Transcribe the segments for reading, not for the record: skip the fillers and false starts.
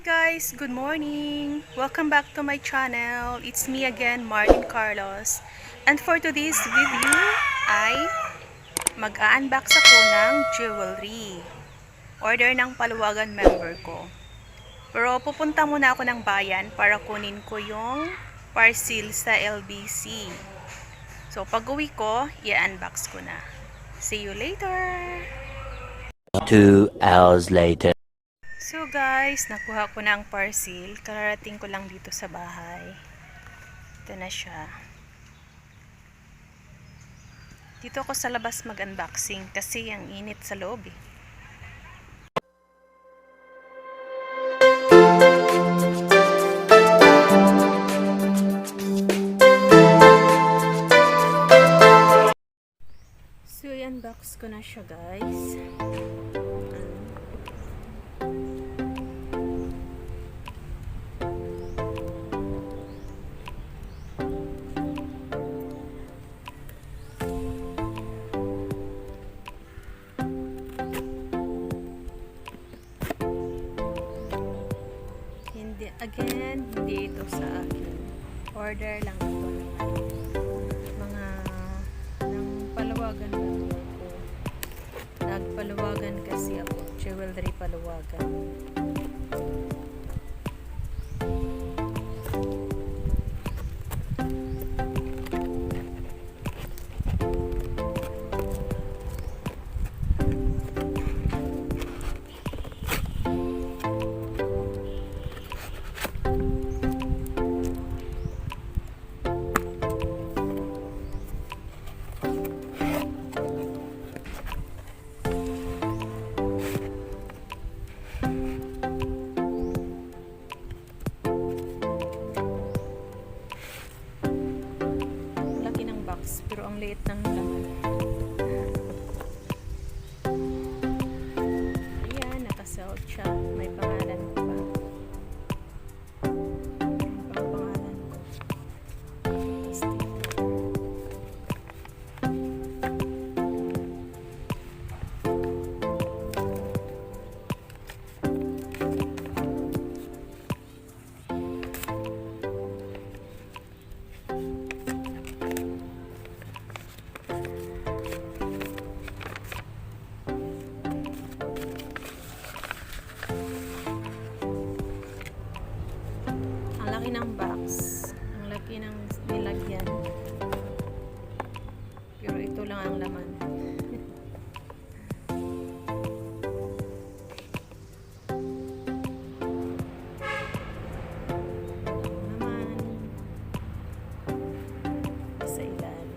guys, good morning! Welcome back to my channel. It's me again, MarlynCarlos. And for today's video ay mag-a-unbox ako ng jewelry. Order ng Paluwagan member ko. Pero pupunta muna ako ng bayan para kunin ko yung parcel sa LBC. So pag uwi ko, i-unbox ko na. See you later! 2 hours later. So guys, nakuha ko na ang parcel. Kararating ko lang dito sa bahay. Ito na siya. Dito ako sa labas mag-unboxing kasi ang init sa loob eh. So i-unbox ko na siya guys. Hindi ito sa akin. Order lang ito ng Paluwagan lang ako. Nagpaluwagan kasi ako. Jewelry Paluwagan. Pero ang liit ng laman. Ayan, nakasold siya. May pangalan ko pa. Ang pangalan ko. Ng box, ang laki ng nilagyan, pero ito lang ang laman. Naman sa ilalim.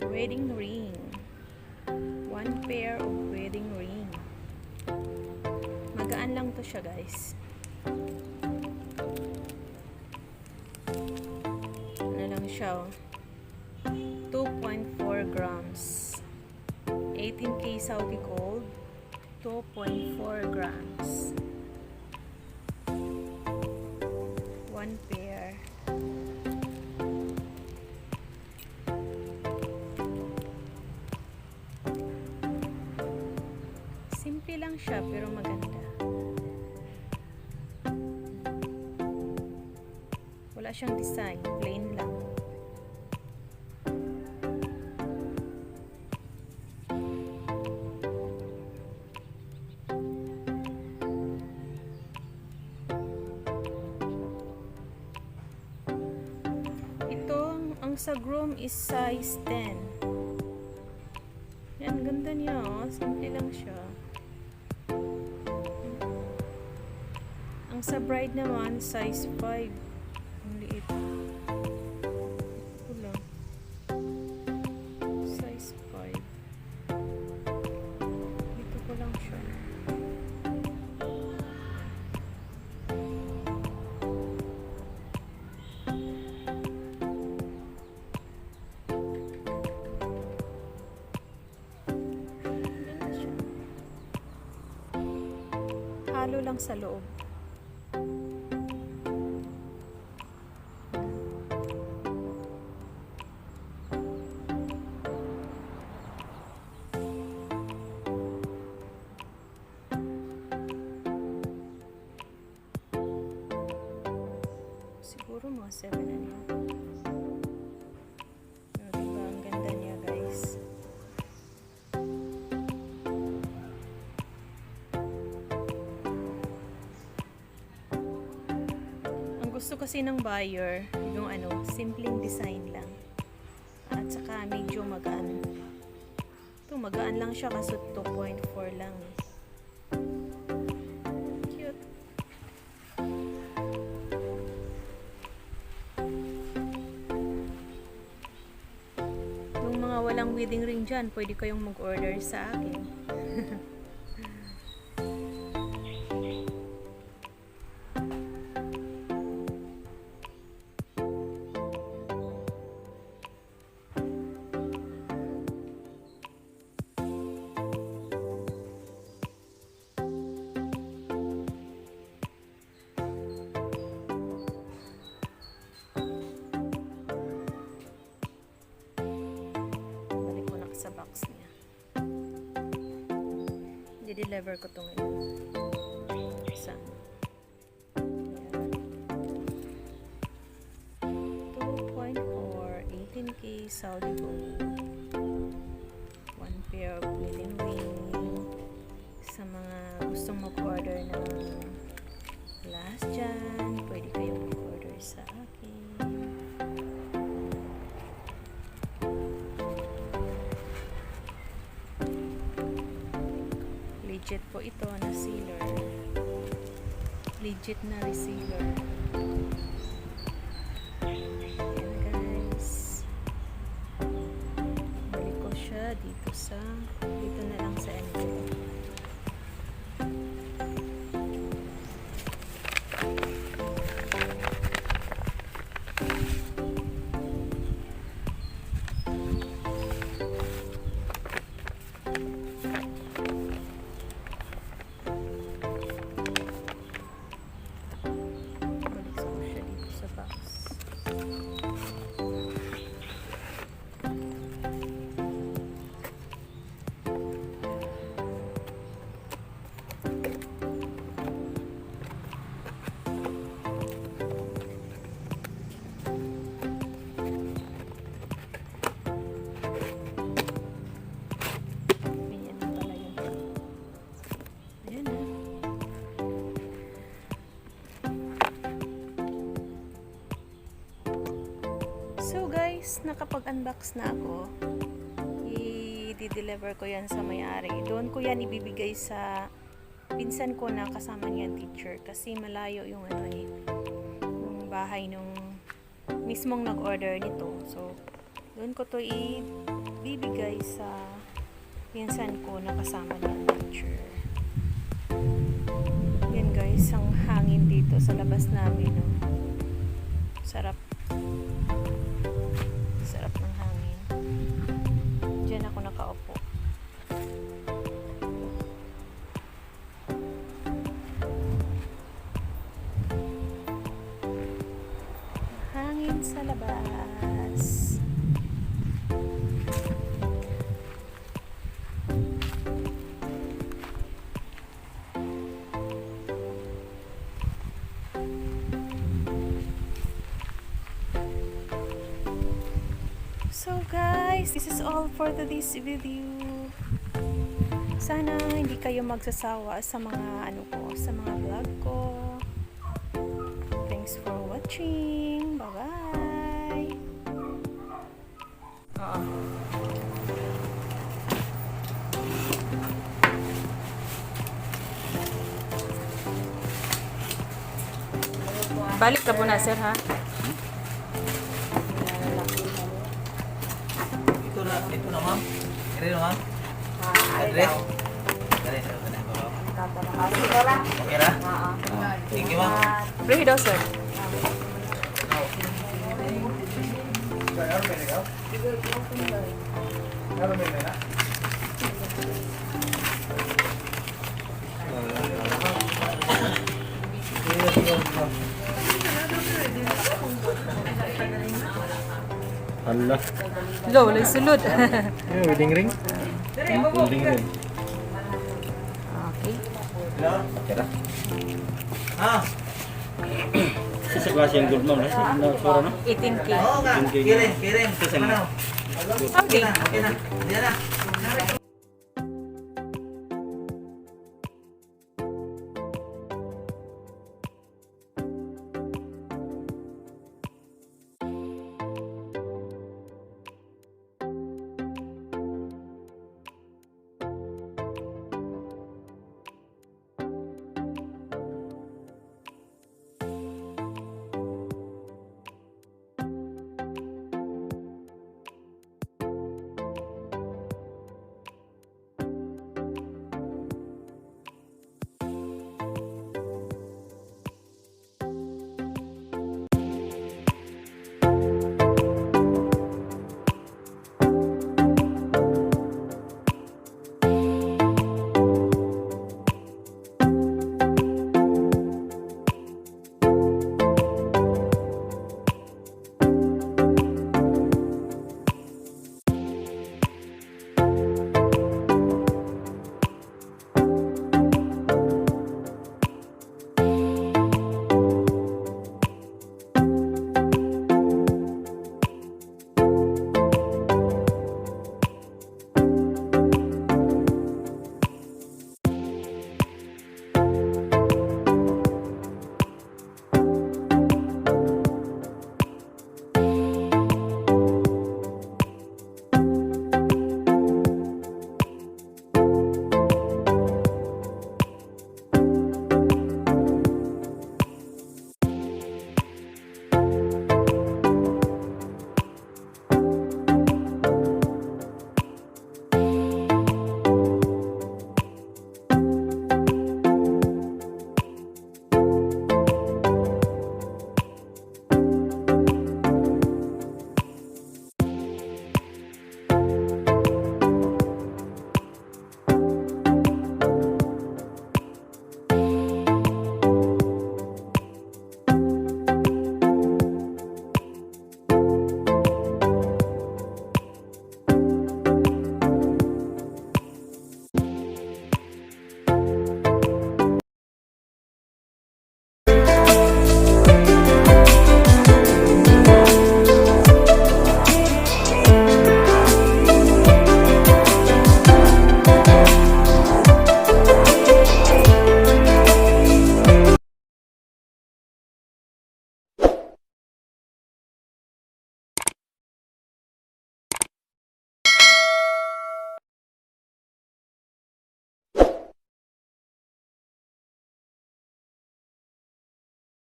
Wedding ring. One pair of wedding ring. Magaan lang to siya guys. Ano lang siya 2.4 grams. 18K Saudi gold. 2.4 grams. One pair. Simple lang siya pero maganda. Wala siyang design, plain lang. Ito, ang sa groom is size 10. Yan, ganda niya oh. Simple lang siya. Ang sa bride naman, size 5. Ang liit. Ito lang. Size 5. Dito ko lang siya. Halo lang sa loob. Siguro mga 7 na niya. Diba? Ang ganda niya, guys. Ang gusto kasi ng buyer, yung simpleng design lang. At saka medyo magaan. Ito, magaan lang siya kasi 2.4 lang eh. Cute. Yung mga walang wedding ring dyan, pwede kayong mag-order sa akin. Sa box niya. I-deliver ko ito ngayon. Sa 2.4 18K Saudi gold. 1 pair of wedding ring. Sa mga gustong mag-order ng last dyan, pwede kayong mag-order sa akin. Legit po ito na sealer. Legit na resealer. Ayan guys. Balik ko siya dito na lang sa envelope. So guys, nakapag-unbox na ako. I-deliver ko yan sa may-ari. Doon ko yan ibibigay sa pinsan ko na kasama niya teacher. Kasi malayo yung yung bahay nung mismong nag-order nito. So, doon ko to ibibigay sa pinsan ko na kasama niya teacher. Yan guys, ang hangin dito sa labas namin. No? Sarap ng hangin. Diyan ako nakaupo. Hangin sa labas. So guys, this is all for this video. Sana hindi kayo magsasawa sa mga sa mga vlog ko. Thanks for watching. Bye-bye. Balik ka muna, sir, ha? Ito na ma'am. Ito na ma'am. Address. Okay na? Thank you ma'am. Free daw, sir. Allah. Lo, lay sulod. Yung wedding ring? Wedding ring. Okay. Hello? Okay na. Ah. Sa klase yung gold ma'am. Nasa sura no? 18K. Oo nga, Kiring. kiring, kiring. Kasi Ano? Howdy. Okay na. Diyan na.